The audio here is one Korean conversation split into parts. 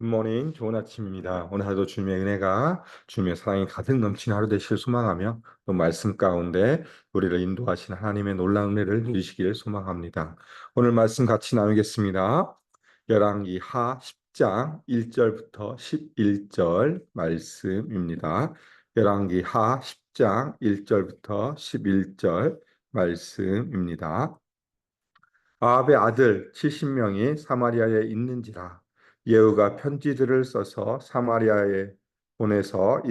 굿모닝, 좋은 아침입니다. 오늘 하루도 주님의 은혜가, 주님의 사랑이 가득 넘치는 하루 되시길 소망하며 또 말씀 가운데 우리를 인도하시는 하나님의 놀라운 은혜를 누리시기를 소망합니다. 오늘 말씀 같이 나누겠습니다. 열왕기 하 10장 1절부터 11절 말씀입니다. 열왕기 하 10장 1절부터 11절 말씀입니다. 아합의 아들 70명이 사마리아에 있는지라 예후가 편지들을 써서 사마리아에 보내서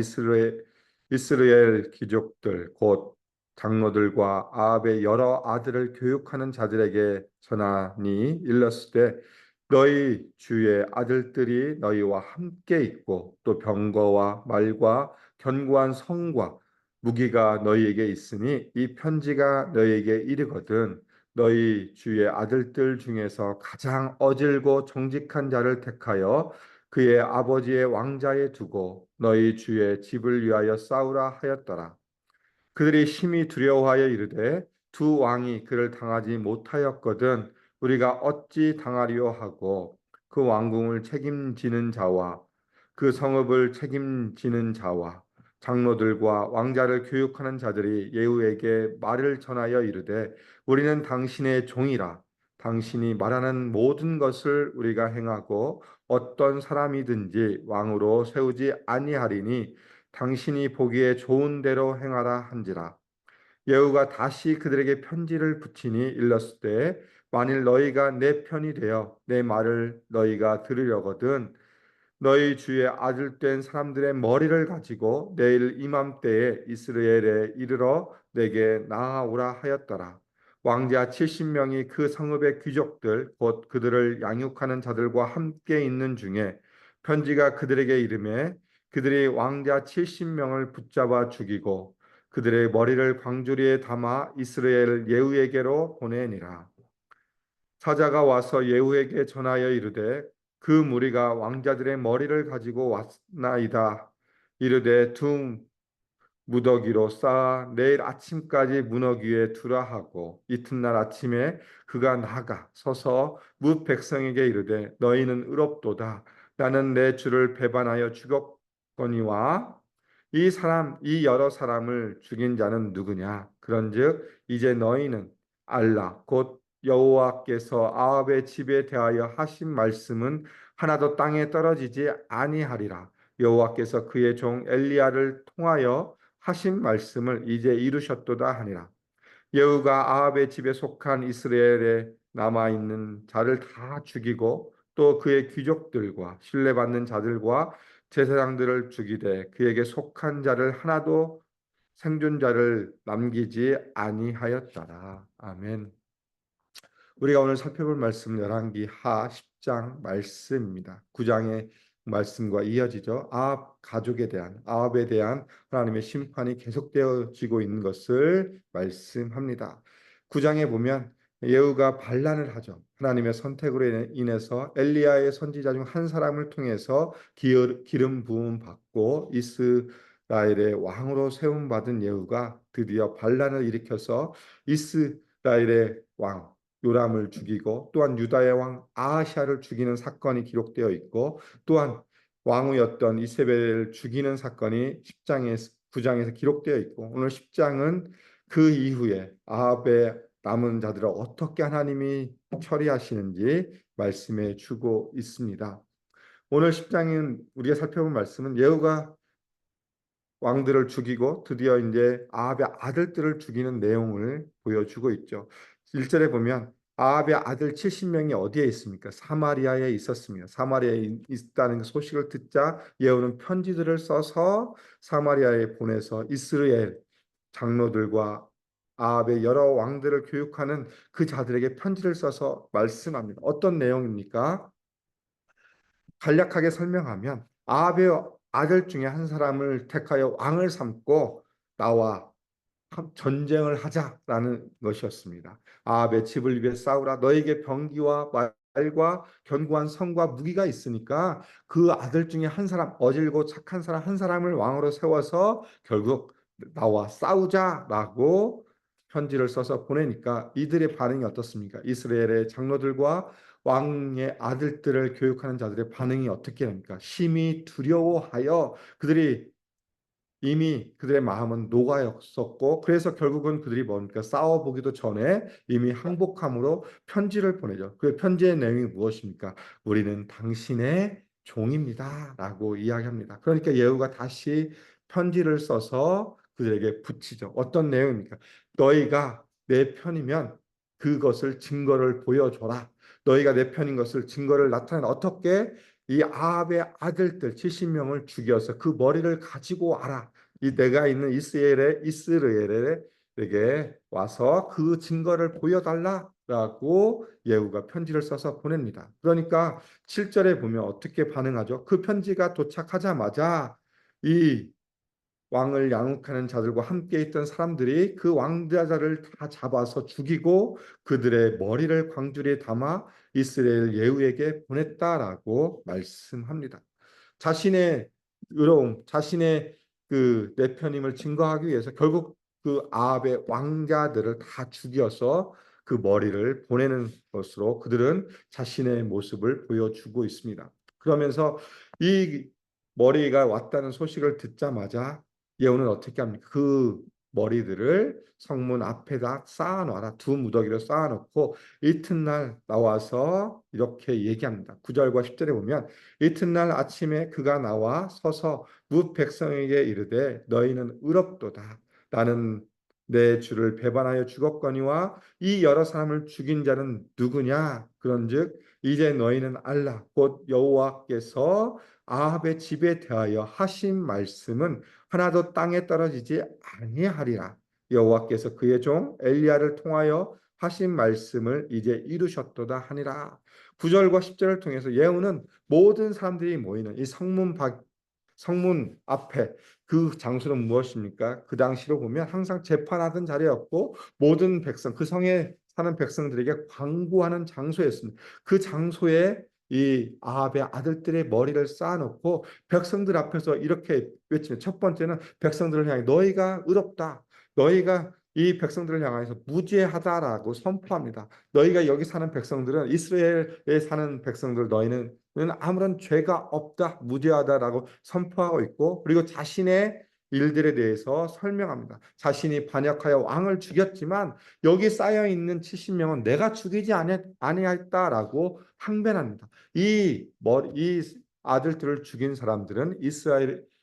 이스라엘 귀족들 곧 장로들과 아합의 여러 아들을 교육하는 자들에게 전하니 일렀을 때 너희 주의 아들들이 너희와 함께 있고 또 병거와 말과 견고한 성과 무기가 너희에게 있으니 이 편지가 너희에게 이르거든 너희 주의 아들들 중에서 가장 어질고 정직한 자를 택하여 그의 아버지의 왕자에 두고 너희 주의 집을 위하여 싸우라 하였더라. 그들이 심히 두려워하여 이르되 두 왕이 그를 당하지 못하였거든 우리가 어찌 당하리요 하고 그 왕궁을 책임지는 자와 그 성읍을 책임지는 자와 장로들과 왕자를 교육하는 자들이 예후에게 말을 전하여 이르되 우리는 당신의 종이라 당신이 말하는 모든 것을 우리가 행하고 어떤 사람이든지 왕으로 세우지 아니하리니 당신이 보기에 좋은 대로 행하라 한지라. 예후가 다시 그들에게 편지를 붙이니 일렀을 때 만일 너희가 내 편이 되어 내 말을 너희가 들으려거든 너희 주의 아들 된 사람들의 머리를 가지고 내일 이맘때에 이스라엘에 이르러 내게 나아오라 하였더라. 왕자 70명이 그 성읍의 귀족들 곧 그들을 양육하는 자들과 함께 있는 중에 편지가 그들에게 이르매 그들이 왕자 70명을 붙잡아 죽이고 그들의 머리를 광주리에 담아 이스라엘 예후에게로 보내니라. 사자가 와서 예후에게 전하여 이르되 그 무리가 왕자들의 머리를 가지고 왔나이다. 이르되 두 무더기로 쌓아 내일 아침까지 문허 위에 두라 하고 이튿날 아침에 그가 나가 서서 뭇 백성에게 이르되 너희는 의롭도다. 나는 내 주를 배반하여 죽었거니와 이 여러 사람을 죽인 자는 누구냐? 그런즉 이제 너희는 알라 곧 여호와께서 아합의 집에 대하여 하신 말씀은 하나도 땅에 떨어지지 아니하리라. 여호와께서 그의 종 엘리야를 통하여 하신 말씀을 이제 이루셨도다 하니라. 예후가 아합의 집에 속한 이스라엘에 남아 있는 자를 다 죽이고 또 그의 귀족들과 신뢰받는 자들과 제사장들을 죽이되 그에게 속한 자를 하나도 생존자를 남기지 아니하였더라. 아멘. 우리가 오늘 살펴볼 말씀은 열왕기 하 10장 말씀입니다. 9장의 말씀과 이어지죠. 아합에 대한 하나님의 심판이 계속되어지고 있는 것을 말씀합니다. 9장에 보면 예후가 반란을 하죠. 하나님의 선택으로 인해서 엘리야의 선지자 중 한 사람을 통해서 기름 부음 받고 이스라엘의 왕으로 세움 받은 예후가 드디어 반란을 일으켜서 이스라엘의 왕 요람을 죽이고 또한 유다의 왕 아하시아를 죽이는 사건이 기록되어 있고 또한 왕후였던 이세벨을 죽이는 사건이 9장에서 기록되어 있고 오늘 10장은 그 이후에 아합의 남은 자들을 어떻게 하나님이 처리하시는지 말씀해 주고 있습니다. 오늘 10장은 우리가 살펴본 말씀은 예후가 왕들을 죽이고 드디어 이제 아합의 아들들을 죽이는 내용을 보여주고 있죠. 1절에 보면 아합의 아들 70명이 어디에 있습니까? 사마리아에 있었습니다. 사마리아에 있다는 소식을 듣자 예후는 편지들을 써서 사마리아에 보내서 이스라엘 장로들과 아합의 여러 왕들을 교육하는 그 자들에게 편지를 써서 말씀합니다. 어떤 내용입니까? 간략하게 설명하면 아합의 아들 중에 한 사람을 택하여 왕을 삼고 나와 전쟁을 하자라는 것이었습니다. 아합의 집을 위해 싸우라. 너에게 병기와 말과 견고한 성과 무기가 있으니까 그 아들 중에 한 사람, 어질고 착한 사람 한 사람을 왕으로 세워서 결국 나와 싸우자라고 편지를 써서 보내니까 이들의 반응이 어떻습니까? 이스라엘의 장로들과 왕의 아들들을 교육하는 자들의 반응이 어떻게 됩니까? 심히 두려워하여 그들이 이미 그들의 마음은 녹아있었고 그래서 결국은 그들이 뭡니까? 싸워보기도 전에 이미 항복함으로 편지를 보내죠. 그 편지의 내용이 무엇입니까? 우리는 당신의 종입니다 라고 이야기합니다. 그러니까 예후가 다시 편지를 써서 그들에게 붙이죠. 어떤 내용입니까? 너희가 내 편이면 그것을 증거를 보여줘라. 너희가 내 편인 것을 증거를 나타내라. 어떻게? 이 아합의 아들들 70명을 죽여서 그 머리를 가지고 와라. 이 내가 있는 이스라엘에게 와서 그 증거를 보여달라라고 예후가 편지를 써서 보냅니다. 그러니까 7절에 보면 어떻게 반응하죠? 그 편지가 도착하자마자 이 왕을 양육하는 자들과 함께 있던 사람들이 그 왕자들을 다 잡아서 죽이고 그들의 머리를 광주리에 담아 이스라엘 예후에게 보냈다라고 말씀합니다. 자신의 의로움, 자신의 그 내 편임을 증거하기 위해서 결국 그 아합의 왕자들을 다 죽여서 그 머리를 보내는 것으로 그들은 자신의 모습을 보여주고 있습니다. 그러면서 이 머리가 왔다는 소식을 듣자마자 예후는 어떻게 합니까? 그 머리들을 성문 앞에다 쌓아놔라. 두 무더기로 쌓아놓고 이튿날 나와서 이렇게 얘기합니다. 9절과 10절에 보면 이튿날 아침에 그가 나와 서서 뭇 백성에게 이르되 너희는 의롭도다. 나는 내 주를 배반하여 죽었거니와 이 여러 사람을 죽인 자는 누구냐? 그런즉 이제 너희는 알라. 곧 여호와께서 아합의 집에 대하여 하신 말씀은 하나도 땅에 떨어지지 아니하리라. 여호와께서 그의 종 엘리야를 통하여 하신 말씀을 이제 이루셨도다 하니라. 9절과 10절을 통해서 예후는 모든 사람들이 모이는 이 성문 앞에 그 장소는 무엇입니까? 그 당시로 보면 항상 재판하던 자리였고 모든 백성 그 성에 사는 백성들에게 광고하는 장소였습니다. 그 장소에 이 아합의 아들들의 머리를 쌓아놓고 백성들 앞에서 이렇게 외치는 첫 번째는 백성들을 향해 너희가 의롭다. 너희가 이 백성들을 향해서 무죄하다라고 선포합니다. 너희가 여기 사는 백성들은 이스라엘에 사는 백성들 너희는 아무런 죄가 없다, 무죄하다라고 선포하고 있고 그리고 자신의 일들에 대해서 설명합니다. 자신이 반역하여 왕을 죽였지만 여기 쌓여 있는 70명은 내가 죽이지 아니했다라고 항변합니다. 이 아들들을 죽인 사람들은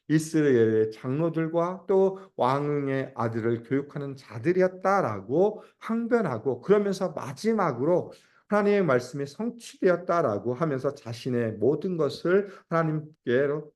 이스라엘의 장로들과 또 왕의 아들을 교육하는 자들이었다라고 항변하고 그러면서 마지막으로 하나님의 말씀이 성취되었다라고 하면서 자신의 모든 것을 하나님께로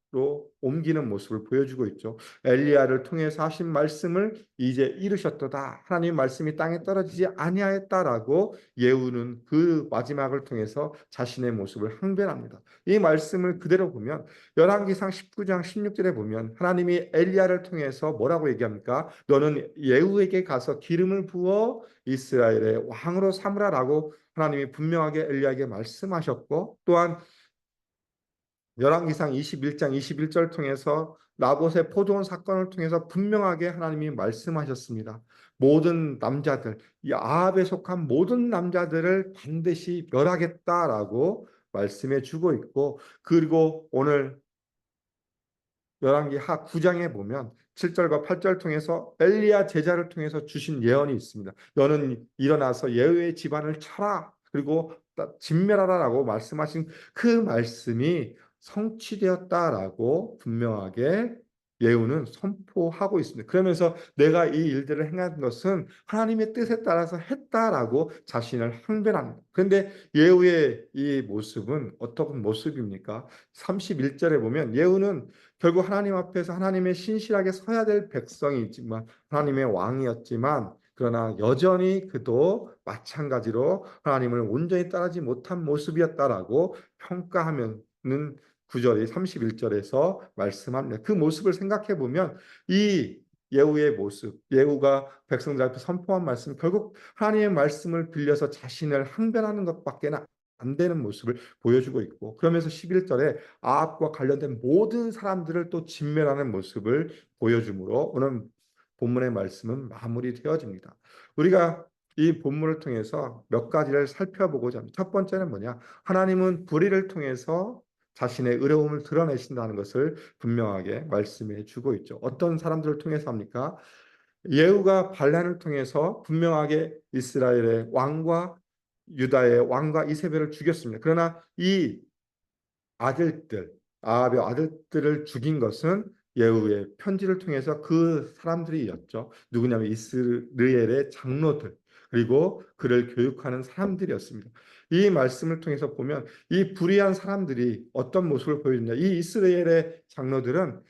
옮기는 모습을 보여주고 있죠. 엘리야를 통해서 하신 말씀을 이제 이루셨도다. 하나님의 말씀이 땅에 떨어지지 아니하였다라고 예후는 그 마지막을 통해서 자신의 모습을 항변합니다. 이 말씀을 그대로 보면 열왕기상 19장 16절에 보면 하나님이 엘리야를 통해서 뭐라고 얘기합니까? 너는 예후에게 가서 기름을 부어 이스라엘의 왕으로 삼으라라고 하나님이 분명하게 엘리야에게 말씀하셨고 또한 열왕기상 21장 21절 통해서 나봇의 포도원 사건을 통해서 분명하게 하나님이 말씀하셨습니다. 모든 남자들, 이 아합에 속한 모든 남자들을 반드시 멸하겠다라고 말씀해 주고 있고 그리고 오늘 열왕기 하 9장에 보면 7절과 8절 통해서 엘리야 제자를 통해서 주신 예언이 있습니다. 너는 일어나서 예후의 집안을 쳐라. 그리고 진멸하라라고 말씀하신 그 말씀이 성취되었다라고 분명하게 예후는 선포하고 있습니다. 그러면서 내가 이 일들을 행한 것은 하나님의 뜻에 따라서 했다라고 자신을 항변합니다. 그런데 예후의 이 모습은 어떤 모습입니까? 31절에 보면 예후는 결국 하나님 앞에서 하나님의 신실하게 서야 될 백성이지만 하나님의 왕이었지만 그러나 여전히 그도 마찬가지로 하나님을 온전히 따르지 못한 모습이었다라고 평가하면은 9절이 31절에서 말씀합니다. 그 모습을 생각해 보면 이 예후의 모습, 예후가 백성들 앞에 선포한 말씀, 결국 하나님의 말씀을 빌려서 자신을 항변하는 것밖에 안 되는 모습을 보여주고 있고 그러면서 11절에 아합과 관련된 모든 사람들을 또 진멸하는 모습을 보여주므로 오늘 본문의 말씀은 마무리되어집니다. 우리가 이 본문을 통해서 몇 가지를 살펴보고자 합니다. 첫 번째는 뭐냐? 하나님은 불의를 통해서 자신의 의로움을 드러내신다는 것을 분명하게 말씀해 주고 있죠. 어떤 사람들을 통해서 합니까? 예후가 반란을 통해서 분명하게 이스라엘의 왕과 유다의 왕과 이세벨을 죽였습니다. 그러나 이 아들들, 아합의 아들들을 죽인 것은 예후의 편지를 통해서 그 사람들이었죠. 누구냐면 이스라엘의 장로들, 그리고 그를 교육하는 사람들이었습니다. 이 말씀을 통해서 보면 이 불의한 사람들이 어떤 모습을 보여주냐. 이 이스라엘의 장로들은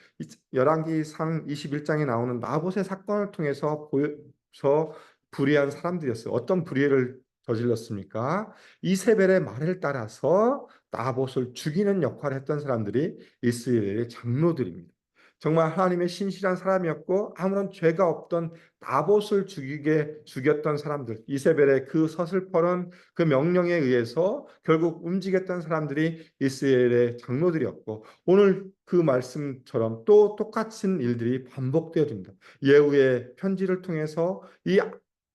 열왕기상 21장에 나오는 나봇의 사건을 통해서 보여서 불의한 사람들이었어요. 어떤 불의를 저질렀습니까? 이세벨의 말을 따라서 나봇을 죽이는 역할을 했던 사람들이 이스라엘의 장로들입니다. 정말 하나님의 신실한 사람이었고 아무런 죄가 없던 나봇을 죽였던 사람들, 이세벨의 그 서슬퍼런 그 명령에 의해서 결국 움직였던 사람들이 이스라엘의 장로들이었고, 오늘 그 말씀처럼 또 똑같은 일들이 반복되어집니다. 예후의 편지를 통해서 이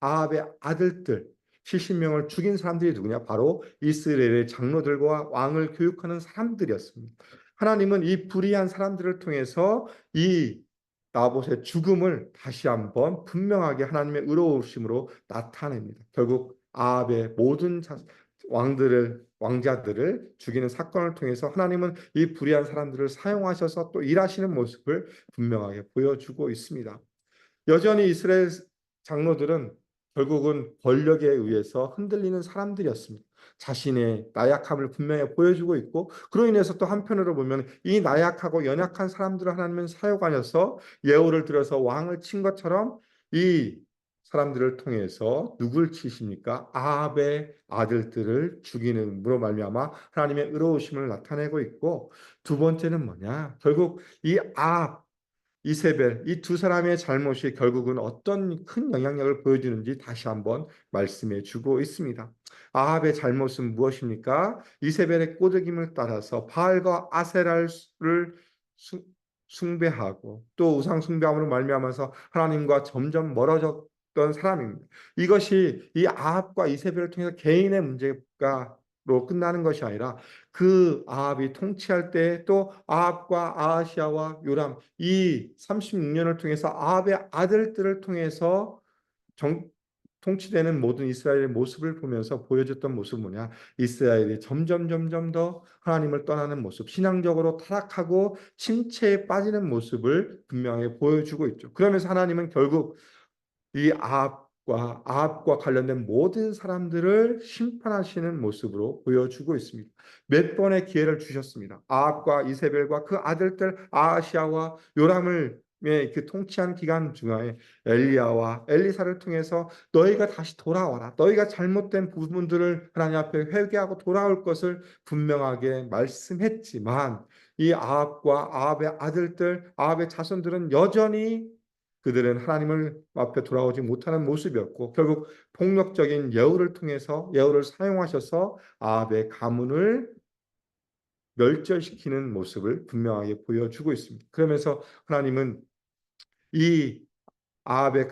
아합의 아들들 70명을 죽인 사람들이 누구냐? 바로 이스라엘의 장로들과 왕을 교육하는 사람들이었습니다. 하나님은 이 불의한 사람들을 통해서 이 나봇의 죽음을 다시 한번 분명하게 하나님의 의로우심으로 나타냅니다. 결국 아합의 모든 왕자들을 죽이는 사건을 통해서 하나님은 이 불의한 사람들을 사용하셔서 또 일하시는 모습을 분명하게 보여주고 있습니다. 여전히 이스라엘 장로들은 결국은 권력에 의해서 흔들리는 사람들이었습니다. 자신의 나약함을 분명히 보여주고 있고, 그로 인해서 또 한편으로 보면 이 나약하고 연약한 사람들을 하나님은 사용하셔서 예후를 들어서 왕을 친 것처럼 이 사람들을 통해서 누굴 치십니까? 아합의 아들들을 죽이는으로 말미암아 하나님의 의로우심을 나타내고 있고, 두 번째는 뭐냐? 결국 이 아합 이세벨, 이 두 사람의 잘못이 결국은 어떤 큰 영향력을 보여주는지 다시 한번 말씀해 주고 있습니다. 아합의 잘못은 무엇입니까? 이세벨의 꼬드김을 따라서 바알과 아세라를 숭배하고 또 우상 숭배함으로 말미암아서 하나님과 점점 멀어졌던 사람입니다. 이것이 이 아합과 이세벨을 통해서 개인의 문제가 로 끝나는 것이 아니라 그 아합이 통치할 때 또 아합과 아하시아와 요람 이 36년을 통해서 아합의 아들들을 통해서 통치되는 모든 이스라엘의 모습을 보면서 보여줬던 모습은 뭐냐? 이스라엘이 점점 더 하나님을 떠나는 모습, 신앙적으로 타락하고 침체에 빠지는 모습을 분명히 보여주고 있죠. 그러면서 하나님은 결국 이 아합과 관련된 모든 사람들을 심판하시는 모습으로 보여주고 있습니다. 몇 번의 기회를 주셨습니다. 아합과 이세벨과 그 아들들 아하시아와 요람을 그 통치한 기간 중에 엘리야와 엘리사를 통해서 너희가 다시 돌아와라. 너희가 잘못된 부분들을 하나님 앞에 회개하고 돌아올 것을 분명하게 말씀했지만 이 아합과 아합의 아들들, 아합의 자손들은 여전히 그들은 하나님을 앞에 돌아오지 못하는 모습이었고 결국 폭력적인 예후를 통해서 예후를 사용하셔서 아합의 가문을 멸절시키는 모습을 분명하게 보여주고 있습니다. 그러면서 하나님은 이 아합의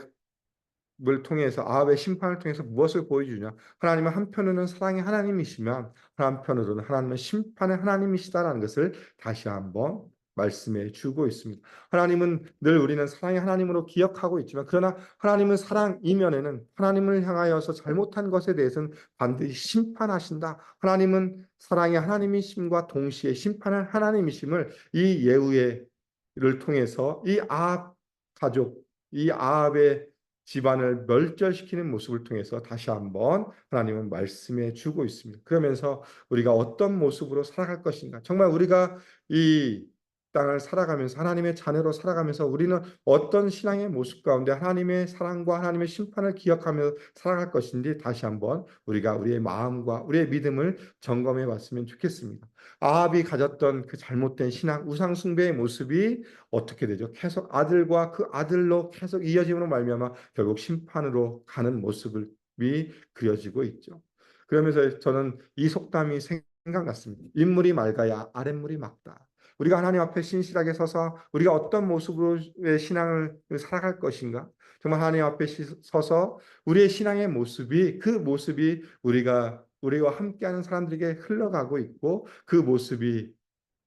을 통해서 아합의 심판을 통해서 무엇을 보여주냐? 하나님은 한편으로는 사랑의 하나님이시면 한편으로는 하나님은 심판의 하나님이시다라는 것을 다시 한번 말씀해 주고 있습니다. 하나님은 늘 우리는 사랑의 하나님으로 기억하고 있지만 그러나 하나님은 사랑 이면에는 하나님을 향하여서 잘못한 것에 대해서는 반드시 심판하신다. 하나님은 사랑의 하나님이심과 동시에 심판의 하나님이심을 이 예후를 통해서 이 아합 가족, 이 아합의 집안을 멸절시키는 모습을 통해서 다시 한번 하나님은 말씀해 주고 있습니다. 그러면서 우리가 어떤 모습으로 살아갈 것인가? 정말 우리가 이 땅을 살아가면서 하나님의 자녀로 살아가면서 우리는 어떤 신앙의 모습 가운데 하나님의 사랑과 하나님의 심판을 기억하며 살아갈 것인지 다시 한번 우리가 우리의 마음과 우리의 믿음을 점검해 봤으면 좋겠습니다. 아합이 가졌던 그 잘못된 신앙, 우상 숭배의 모습이 어떻게 되죠? 계속 아들과 그 아들로 계속 이어짐으로 말미암아 결국 심판으로 가는 모습이 그려지고 있죠. 그러면서 저는 이 속담이 생각났습니다. 윗물이 맑아야 아랫물이 맑다. 우리가 하나님 앞에 신실하게 서서 우리가 어떤 모습으로의 신앙을 살아갈 것인가? 정말 하나님 앞에 서서 우리의 신앙의 모습이 그 모습이 우리와 함께하는 사람들에게 흘러가고 있고 그 모습이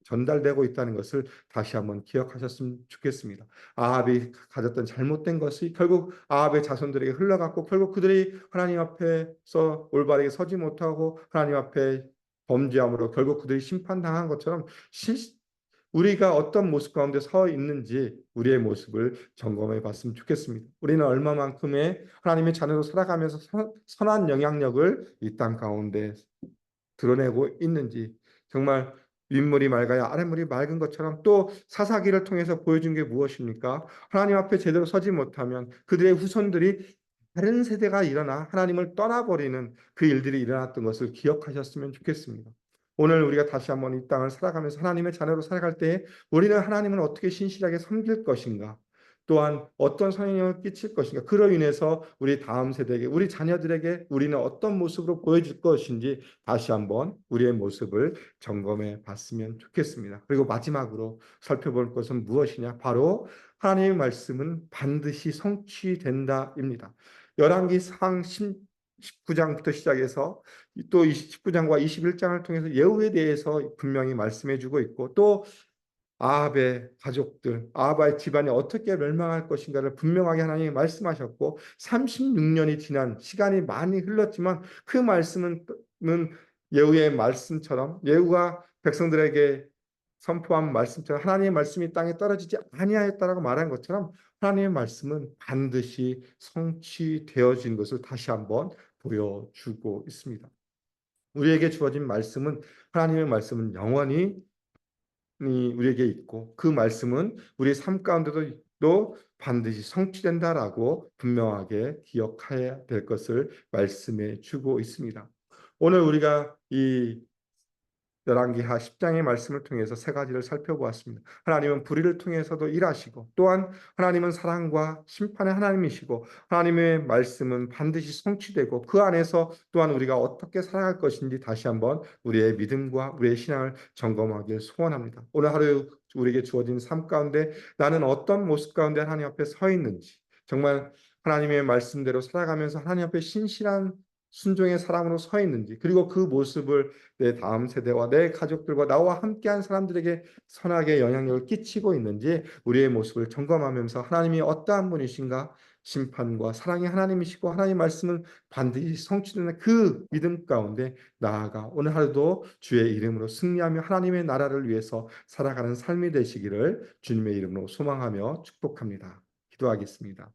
전달되고 있다는 것을 다시 한번 기억하셨으면 좋겠습니다. 아합이 가졌던 잘못된 것이 결국 아합의 자손들에게 흘러갔고 결국 그들이 하나님 앞에서 올바르게 서지 못하고 하나님 앞에 범죄함으로 결국 그들이 심판당한 것처럼 우리가 어떤 모습 가운데 서 있는지 우리의 모습을 점검해 봤으면 좋겠습니다. 우리는 얼마만큼의 하나님의 자녀로 살아가면서 선한 영향력을 이 땅 가운데 드러내고 있는지 정말 윗물이 맑아야 아랫물이 맑은 것처럼 또 사사기를 통해서 보여준 게 무엇입니까? 하나님 앞에 제대로 서지 못하면 그들의 후손들이 다른 세대가 일어나 하나님을 떠나버리는 그 일들이 일어났던 것을 기억하셨으면 좋겠습니다. 오늘 우리가 다시 한번 이 땅을 살아가면서 하나님의 자녀로 살아갈 때 우리는 하나님을 어떻게 신실하게 섬길 것인가? 또한 어떤 영향을 끼칠 것인가? 그로 인해서 우리 다음 세대에게, 우리 자녀들에게 우리는 어떤 모습으로 보여줄 것인지 다시 한번 우리의 모습을 점검해 봤으면 좋겠습니다. 그리고 마지막으로 살펴볼 것은 무엇이냐? 바로 하나님의 말씀은 반드시 성취된다입니다. 열왕기상 19장부터 시작해서 또 19장과 21장을 통해서 예후에 대해서 분명히 말씀해 주고 있고 또 아합의 가족들, 아합의 집안이 어떻게 멸망할 것인가를 분명하게 하나님이 말씀하셨고 36년이 지난 시간이 많이 흘렀지만 그 말씀은 예후의 말씀처럼 예후가 백성들에게 선포한 말씀처럼 하나님의 말씀이 땅에 떨어지지 아니하였다라고 말한 것처럼 하나님의 말씀은 반드시 성취되어진 것을 다시 한번 보여주고 있습니다. 우리에게 주어진 말씀은 하나님의 말씀은 영원히 우리에게 있고 그 말씀은 우리 삶 가운데도 반드시 성취된다라고 분명하게 기억해야 될 것을 말씀해 주고 있습니다. 오늘 우리가 이 열왕기하 10장의 말씀을 통해서 세 가지를 살펴보았습니다. 하나님은 불의를 통해서도 일하시고 또한 하나님은 사랑과 심판의 하나님이시고 하나님의 말씀은 반드시 성취되고 그 안에서 또한 우리가 어떻게 살아갈 것인지 다시 한번 우리의 믿음과 우리의 신앙을 점검하길 소원합니다. 오늘 하루 우리에게 주어진 삶 가운데 나는 어떤 모습 가운데 하나님 앞에 서 있는지 정말 하나님의 말씀대로 살아가면서 하나님 앞에 신실한 순종의 사람으로 서 있는지 그리고 그 모습을 내 다음 세대와 내 가족들과 나와 함께한 사람들에게 선하게 영향력을 끼치고 있는지 우리의 모습을 점검하면서 하나님이 어떠한 분이신가 심판과 사랑의 하나님이시고 하나님의 말씀은 반드시 성취되는 그 믿음 가운데 나아가 오늘 하루도 주의 이름으로 승리하며 하나님의 나라를 위해서 살아가는 삶이 되시기를 주님의 이름으로 소망하며 축복합니다. 기도하겠습니다.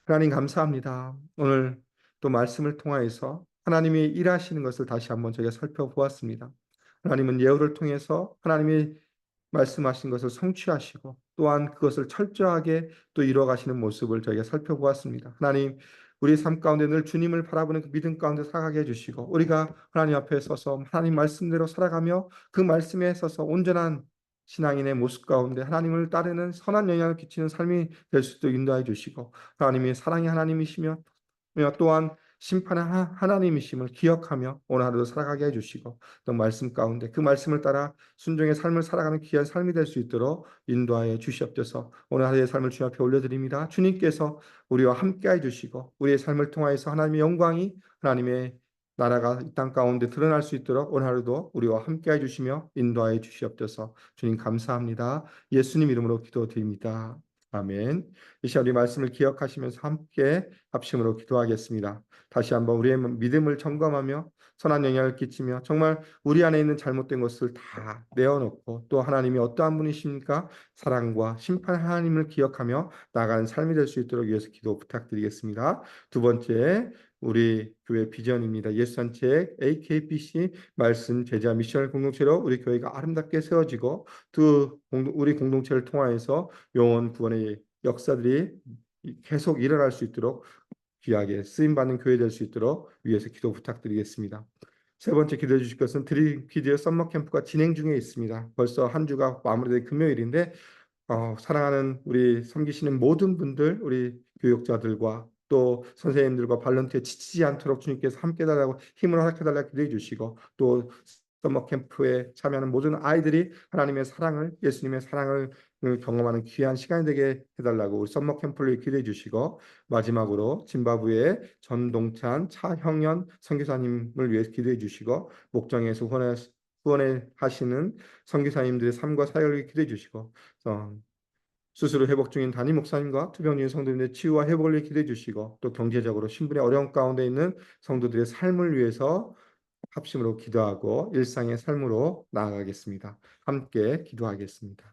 하나님 감사합니다. 오늘 또 말씀을 통하여서 하나님이 일하시는 것을 다시 한번 저희가 살펴보았습니다. 하나님은 예후를 통해서 하나님이 말씀하신 것을 성취하시고 또한 그것을 철저하게 또 이루어가시는 모습을 저희가 살펴보았습니다. 하나님 우리 삶 가운데 늘 주님을 바라보는 그 믿음 가운데 살아가게 해주시고 우리가 하나님 앞에 서서 하나님 말씀대로 살아가며 그 말씀에 서서 온전한 신앙인의 모습 가운데 하나님을 따르는 선한 영향을 끼치는 삶이 될 수 있도록 인도해 주시고 하나님이 사랑의 하나님이시며 또한 심판의 하나님이심을 기억하며 오늘 하루도 살아가게 해주시고 또 말씀 가운데 그 말씀을 따라 순종의 삶을 살아가는 귀한 삶이 될 수 있도록 인도하여 주시옵소서. 오늘 하루의 삶을 주님 앞에 올려드립니다. 주님께서 우리와 함께 해주시고 우리의 삶을 통하여서 하나님의 영광이 하나님의 나라가 이 땅 가운데 드러날 수 있도록 오늘 하루도 우리와 함께 해주시며 인도하여 주시옵소서. 주님 감사합니다. 예수님 이름으로 기도드립니다. 아멘. 이 시간 우리 말씀을 기억하시면서 함께 합심으로 기도하겠습니다. 다시 한번 우리의 믿음을 점검하며 선한 영향을 끼치며 정말 우리 안에 있는 잘못된 것을 다 내어놓고 또 하나님이 어떠한 분이십니까? 사랑과 심판 하나님을 기억하며 나아가는 삶이 될 수 있도록 위해서 기도 부탁드리겠습니다. 두 번째 우리 교회 비전입니다. 예수산책 AKPC 말씀 제자 미션 공동체로 우리 교회가 아름답게 세워지고 우리 공동체를 통하여서 영혼 구원의 역사들이 계속 일어날 수 있도록 귀하게 쓰임받는 교회 될 수 있도록 위해서 기도 부탁드리겠습니다. 세 번째 기도해 주실 것은 드림 퀴즈 썸머 캠프가 진행 중에 있습니다. 벌써 한 주가 마무리된 금요일인데 사랑하는 우리 섬기시는 모든 분들 우리 교육자들과 또 선생님들과 발런티어 지치지 않도록 주님께서 함께 달라고 힘을 허락해 달라고 기도해 주시고 또 서머 캠프에 참여하는 모든 아이들이 하나님의 사랑을, 예수님의 사랑을 경험하는 귀한 시간이 되게 해달라고 우리 서머 캠프를 기도해 주시고, 마지막으로 짐바브웨의 전동찬 차형연 선교사님을 위해 기도해 주시고, 목장에서 후원해 하시는 선교사님들의 삶과 사역을 기도해 주시고, 수술을 회복 중인 담임 목사님과 투병 중인 성도님들의 치유와 회복을 위해 기도해 주시고, 또 경제적으로 신분의 어려움 가운데 있는 성도들의 삶을 위해서 합심으로 기도하고 일상의 삶으로 나아가겠습니다. 함께 기도하겠습니다.